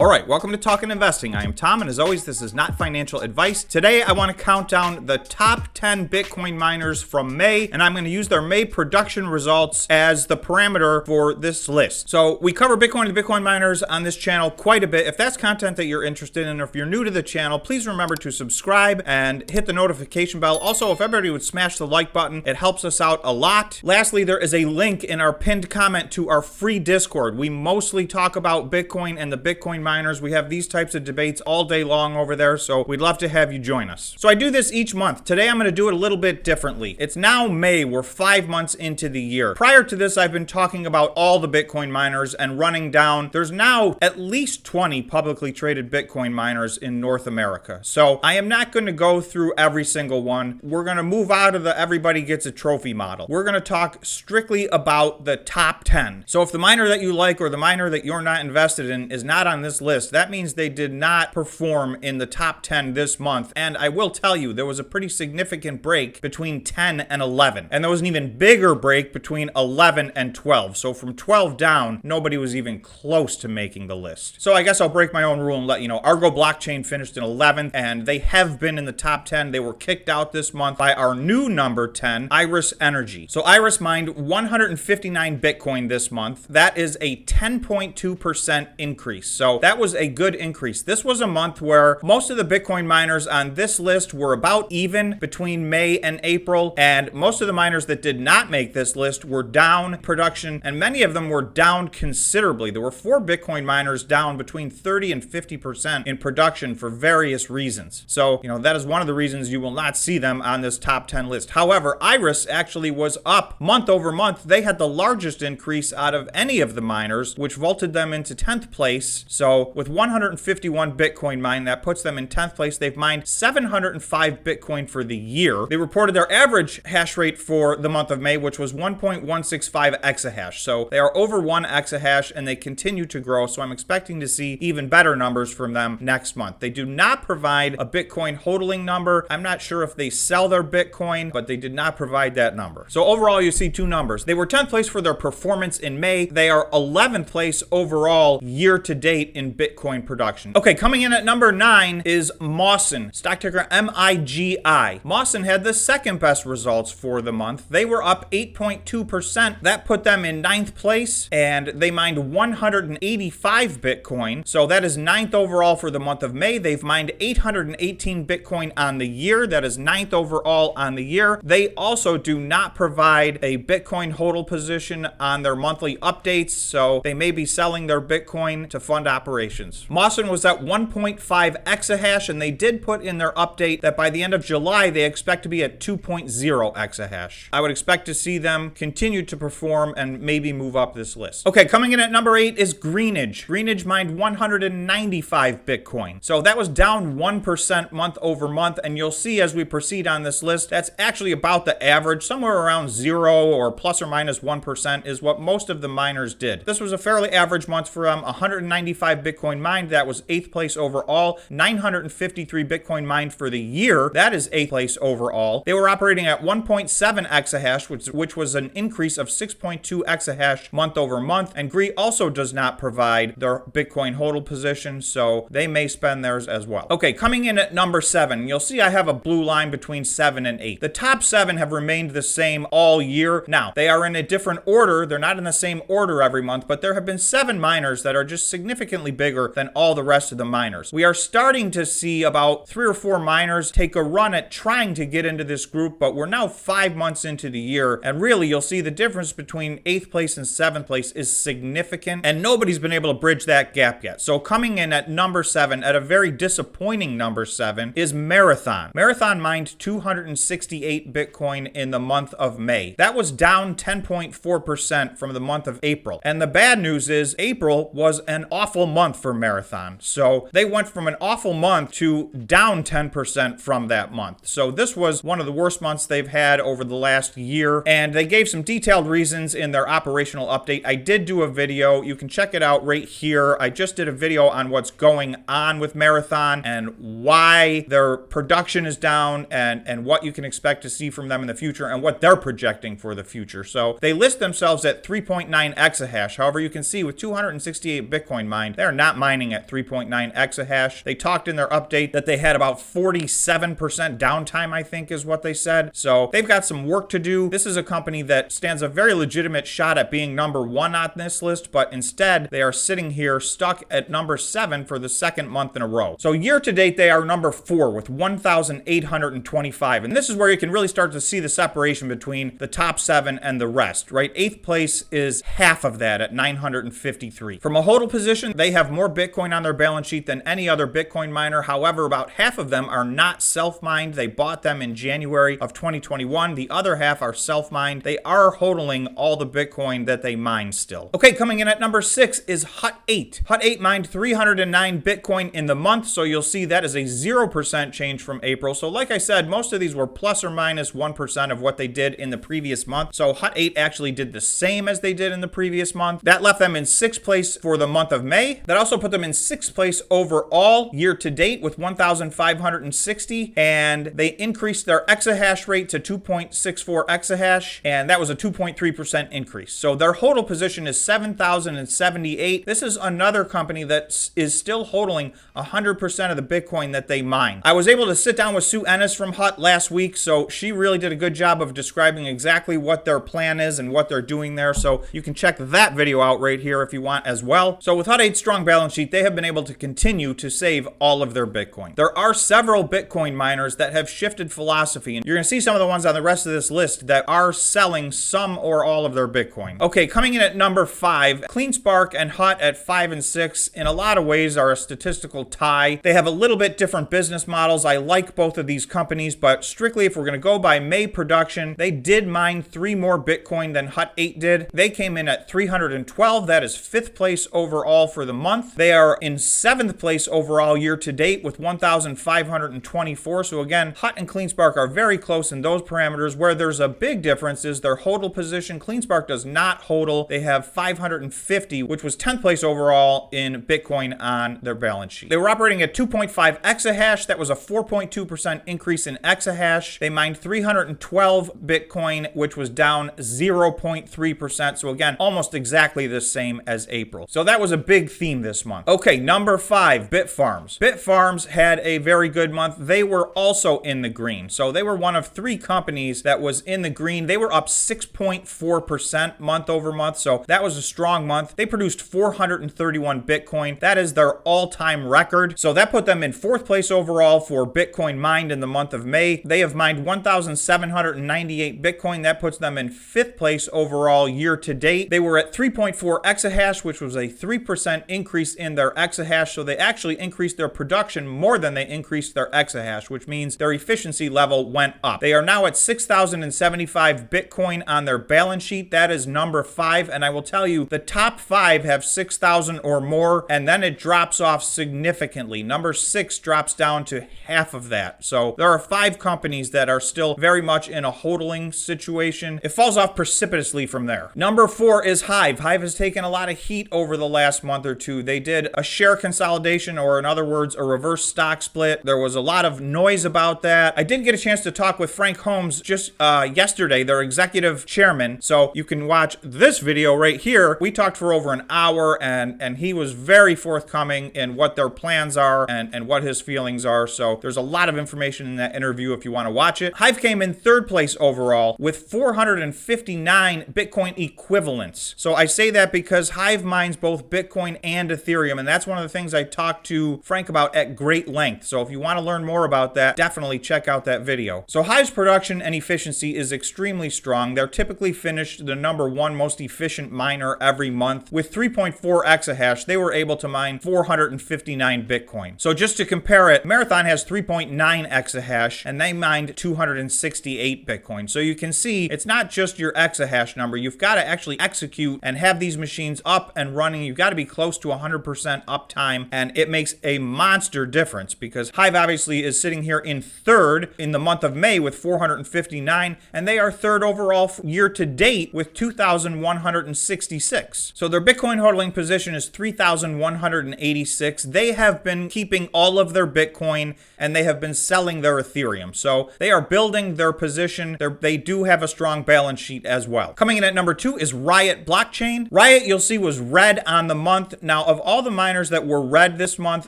right, welcome to Talkin' Investing. I am Tom, and as always, this is not financial advice. Today, I want to count down the top 10 Bitcoin miners from May, and I'm going to use their May production results as the parameter for this list. So we cover Bitcoin and Bitcoin miners on this channel quite a bit. If that's content that you're interested in, or if you're new to the channel, please remember to subscribe and hit the notification bell. Also, if everybody would smash the like button, it helps us out a lot. Lastly, there is a link in our pinned comment to our free Discord. We mostly talk about Bitcoin and the Bitcoin miners. We have these types of debates all day long over there, so we'd love to have you join us. So I do this each month. Today I'm going to do it a little bit differently. It's now May. We're 5 months into the year. Prior to this, I've been talking about all the Bitcoin miners and running down. There's now at least 20 publicly traded Bitcoin miners in North America. So I am not going to go through every single one. We're going to move out of the everybody gets a trophy model. We're going to talk strictly about the top 10. So if the miner that you like or the miner that you're not invested in is not on this list, that means they did not perform in the top 10 this month. And I will tell you, there was a pretty significant break between 10 and 11. And there was an even bigger break between 11 and 12. So from 12 down, nobody was even close to making the list. So I guess I'll break my own rule and let you know. Argo Blockchain finished in 11th, and they have been in the top 10. They were kicked out this month by our new number 10, Iris Energy. So Iris mined 159 Bitcoin this month. That is a 10.2% increase. So that was a good increase. This was a month where most of the Bitcoin miners on this list were about even between May and April, and most of the miners that did not make this list were down production, and many of them were down considerably. There were 4 Bitcoin miners down between 30 and 50% in production for various reasons. So, that is one of the reasons you will not see them on this top 10 list. However, Iris actually was up month over month. They had the largest increase out of any of the miners, which vaulted them into 10th place. So with 151 Bitcoin mined, that puts them in 10th place. They've mined 705 Bitcoin for the year. They reported their average hash rate for the month of May, which was 1.165 exahash. So they are over 1 exahash, and they continue to grow. So I'm expecting to see even better numbers from them next month. They do not provide a Bitcoin hodling number. I'm not sure if they sell their Bitcoin, but they did not provide that number. So overall, you see 2 numbers. They were 10th place for their performance in May. They are 11th place overall year to date in Bitcoin production. Okay, coming in at number 9 is Mawson, stock ticker MIGI. Mawson had the second best results for the month. They were up 8.2%. That put them in 9th place, and they mined 185 Bitcoin. So that is 9th overall for the month of May. They've mined 818 Bitcoin on the year. That is 9th overall on the year. They also do not provide a Bitcoin hodl position on their monthly updates, so they may be selling their Bitcoin to fund operations. Mawson was at 1.5 exahash, and they did put in their update that by the end of July, they expect to be at 2.0 exahash. I would expect to see them continue to perform and maybe move up this list. Okay, coming in at number 8 is Greenidge. Greenidge mined 195 Bitcoin. So that was down 1% month over month, and you'll see as we proceed on this list, that's actually about the average. Somewhere around 0 or plus or minus 1% is what most of the miners did. This was a fairly average month for them. 195 Bitcoin mined. That was 8th place overall. 953 Bitcoin mined for the year. That is 8th place overall. They were operating at 1.7 exahash, which was an increase of 6.2 exahash month over month. And Gree also does not provide their Bitcoin hodl position, so they may spend theirs as well. Okay, coming in at number 7, you'll see I have a blue line between 7 and 8. The top 7 have remained the same all year. Now, they are in a different order. They're not in the same order every month, but there have been 7 miners that are just significantly bigger than all the rest of the miners. We are starting to see about 3 or 4 miners take a run at trying to get into this group, but we're now 5 months into the year, and really you'll see the difference between 8th place and 7th place is significant, and nobody's been able to bridge that gap yet. So coming in at number 7, at a very disappointing number 7, is Marathon. Marathon mined 268 Bitcoin in the month of May. That was down 10.4% from the month of April. And the bad news is April was an awful month for Marathon. So they went from an awful month to down 10% from that month. So this was one of the worst months they've had over the last year. And they gave some detailed reasons in their operational update. I did do a video. You can check it out right here. I just did a video on what's going on with Marathon and why their production is down and what you can expect to see from them in the future and what they're projecting for the future. So they list themselves at 3.9 exahash. However, you can see with 268 Bitcoin mined, they're not mining at 3.9 exahash. They talked in their update that they had about 47% downtime, I think is what they said. So they've got some work to do. This is a company that stands a very legitimate shot at being number 1 on this list, but instead they are sitting here stuck at number 7 for the second month in a row. So year to date, they are number 4 with 1,825. And this is where you can really start to see the separation between the top 7 and the rest, right? 8th place is half of that at 953. From a hodl position, they have more Bitcoin on their balance sheet than any other Bitcoin miner. However, about half of them are not self-mined. They bought them in January of 2021. The other half are self-mined. They are hodling all the Bitcoin that they mine still. Okay, coming in at number 6 is Hut 8. Hut 8 mined 309 Bitcoin in the month, so you'll see that is a 0% change from April. So like I said, most of these were plus or minus 1% of what they did in the previous month. So Hut 8 actually did the same as they did in the previous month. That left them in 6th place for the month of May. That also put them in 6th place overall year to date with 1,560, and they increased their exahash rate to 2.64 exahash, and that was a 2.3% increase. So their hodl position is 7,078. This is another company that is still hodling 100% of the Bitcoin that they mine. I was able to sit down with Sue Ennis from Hut last week, so she really did a good job of describing exactly what their plan is and what they're doing there. So you can check that video out right here if you want as well. So with Hut 8's strong balance sheet, they have been able to continue to save all of their Bitcoin. There are several Bitcoin miners that have shifted philosophy, and you're going to see some of the ones on the rest of this list that are selling some or all of their Bitcoin. Okay, coming in at number 5, CleanSpark and Hut at 5 and 6 in a lot of ways are a statistical tie. They have a little bit different business models. I like both of these companies, but strictly if we're going to go by May production, they did mine 3 more Bitcoin than Hut 8 did. They came in at 312. That is 5th place overall for the month. They are in 7th place overall year to date with 1,524. So again, Hut and CleanSpark are very close in those parameters. Where there's a big difference is their hodl position. CleanSpark does not hodl. They have 550, which was 10th place overall in Bitcoin on their balance sheet. They were operating at 2.5 exahash. That was a 4.2% increase in exahash. They mined 312 Bitcoin, which was down 0.3%. So again, almost exactly the same as April. So that was a big theme this month. Okay, number 5, Bitfarms. Bitfarms had a very good month. They were also in the green. So they were one of 3 companies that was in the green. They were up 6.4% month over month. So that was a strong month. They produced 431 Bitcoin. That is their all-time record. So that put them in 4th place overall for Bitcoin mined in the month of May. They have mined 1,798 Bitcoin. That puts them in 5th place overall year to date. They were at 3.4 exahash, which was a 3% increase in their exahash. So they actually increased their production more than they increased their exahash, which means their efficiency level went up. They are now at 6,075 Bitcoin on their balance sheet. That is number 5. And I will tell you, the top 5 have 6,000 or more, and then it drops off significantly. Number 6 drops down to half of that. So there are 5 companies that are still very much in a hodling situation. It falls off precipitously from there. Number 4 is Hive. Hive has taken a lot of heat over the last month or two. They did a share consolidation, or in other words, a reverse stock split. There was a lot of noise about that. I did get a chance to talk with Frank Holmes just yesterday, their executive chairman. So you can watch this video right here. We talked for over an hour, and he was very forthcoming in what their plans are and what his feelings are. So there's a lot of information in that interview if you want to watch it. Hive came in 3rd place overall with 459 Bitcoin equivalents. So I say that because Hive mines both Bitcoin and Ethereum, and that's one of the things I talked to Frank about at great length. So if you want to learn more about that, definitely check out that video. So Hive's production and efficiency is extremely strong. They're typically finished the number 1 most efficient miner every month. With 3.4 exahash, they were able to mine 459 Bitcoin. So just to compare it, Marathon has 3.9 exahash, and they mined 268 Bitcoin. So you can see it's not just your exahash number. You've got to actually execute and have these machines up and running. You've got to be close to 100% uptime, and it makes a monster difference because Hive obviously is sitting here in 3rd in the month of May with 459, and they are 3rd overall year to date with 2,166. So their Bitcoin hodling position is 3,186. They have been keeping all of their Bitcoin, and they have been selling their Ethereum. So they are building their position. They do have a strong balance sheet as well. Coming in at number 2 is Riot Blockchain. Riot, you'll see, was red on the month. Now Now, of all the miners that were red this month,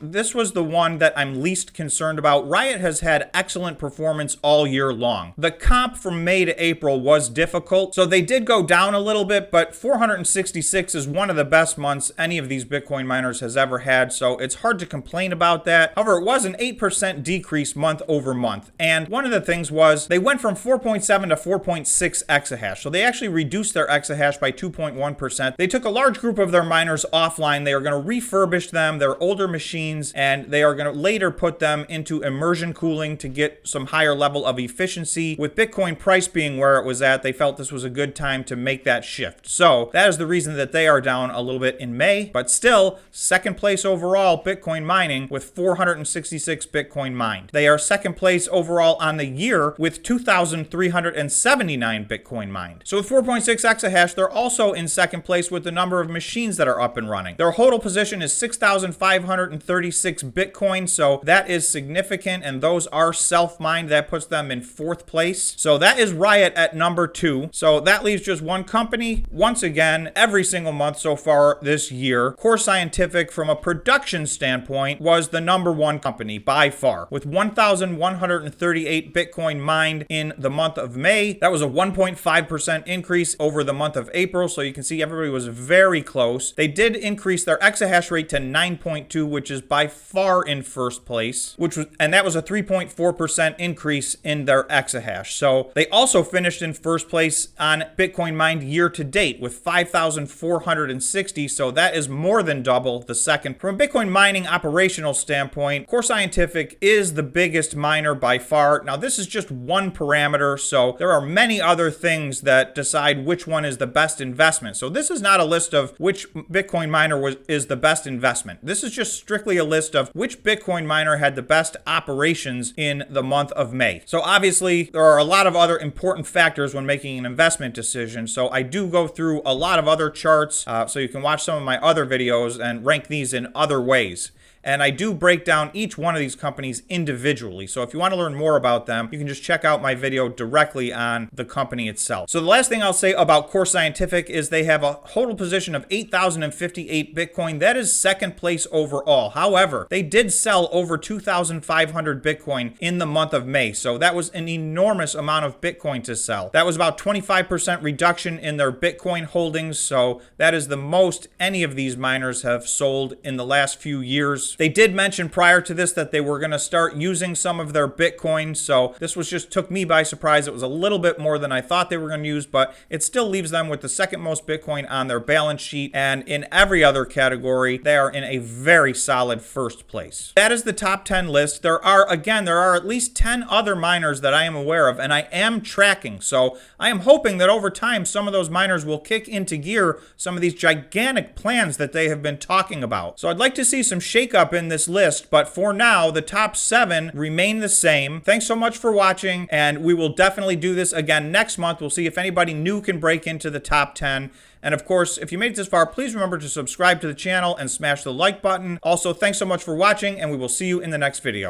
this was the one that I'm least concerned about. Riot has had excellent performance all year long. The comp from May to April was difficult, so they did go down a little bit, but 466 is one of the best months any of these Bitcoin miners has ever had, so it's hard to complain about that. However, it was an 8% decrease month over month, and one of the things was they went from 4.7 to 4.6 exahash, so they actually reduced their exahash by 2.1%. They took a large group of their miners offline. They are going to refurbish them. They're older machines, and they are going to later put them into immersion cooling to get some higher level of efficiency. With Bitcoin price being where it was at, they felt this was a good time to make that shift. So that is the reason that they are down a little bit in May, but still second place overall Bitcoin mining with 466 Bitcoin mined. They are second place overall on the year with 2,379 Bitcoin mined. So with 4.6 exahash, they're also in second place with the number of machines that are up and running. Their hodl position is 6,536 Bitcoin, so that is significant, and those are self-mined. That puts them in fourth place. So that is Riot at number 2. So that leaves just one company. Once again, every single month so far this year, Core Scientific, from a production standpoint, was the number one company by far, with 1,138 Bitcoin mined in the month of May. That was a 1.5% increase over the month of April, so you can see everybody was very close. They did increase their exahash rate to 9.2, which is by far in first place, and that was a 3.4% increase in their exahash. So they also finished in first place on Bitcoin mined year to date with 5,460, so that is more than double the second. From a Bitcoin mining operational standpoint, Core Scientific is the biggest miner by far. Now, this is just one parameter, so there are many other things that decide which one is the best investment. So this is not a list of which Bitcoin miner is the best investment. This is just strictly a list of which Bitcoin miner had the best operations in the month of May. So obviously, there are a lot of other important factors when making an investment decision. So I do go through a lot of other charts, so you can watch some of my other videos and rank these in other ways. And I do break down each one of these companies individually. So if you want to learn more about them, you can just check out my video directly on the company itself. So the last thing I'll say about Core Scientific is they have a hodl position of 8,058 Bitcoin. That is second place overall. However, they did sell over 2,500 Bitcoin in the month of May. So that was an enormous amount of Bitcoin to sell. That was about 25% reduction in their Bitcoin holdings. So that is the most any of these miners have sold in the last few years. They did mention prior to this that they were going to start using some of their Bitcoin, so this just took me by surprise. It was a little bit more than I thought they were going to use, but it still leaves them with the second most Bitcoin on their balance sheet, and in every other category, they are in a very solid first place. That is the top 10 list. There are at least 10 other miners that I am aware of, and I am tracking, so I am hoping that over time, some of those miners will kick into gear some of these gigantic plans that they have been talking about. So I'd like to see some shake-up in this list, but for now, the top 7 remain the same. Thanks so much for watching, and we will definitely do this again next month. We'll see if anybody new can break into the top 10. And of course, if you made it this far, please remember to subscribe to the channel and smash the like button. Also, thanks so much for watching, and we will see you in the next video.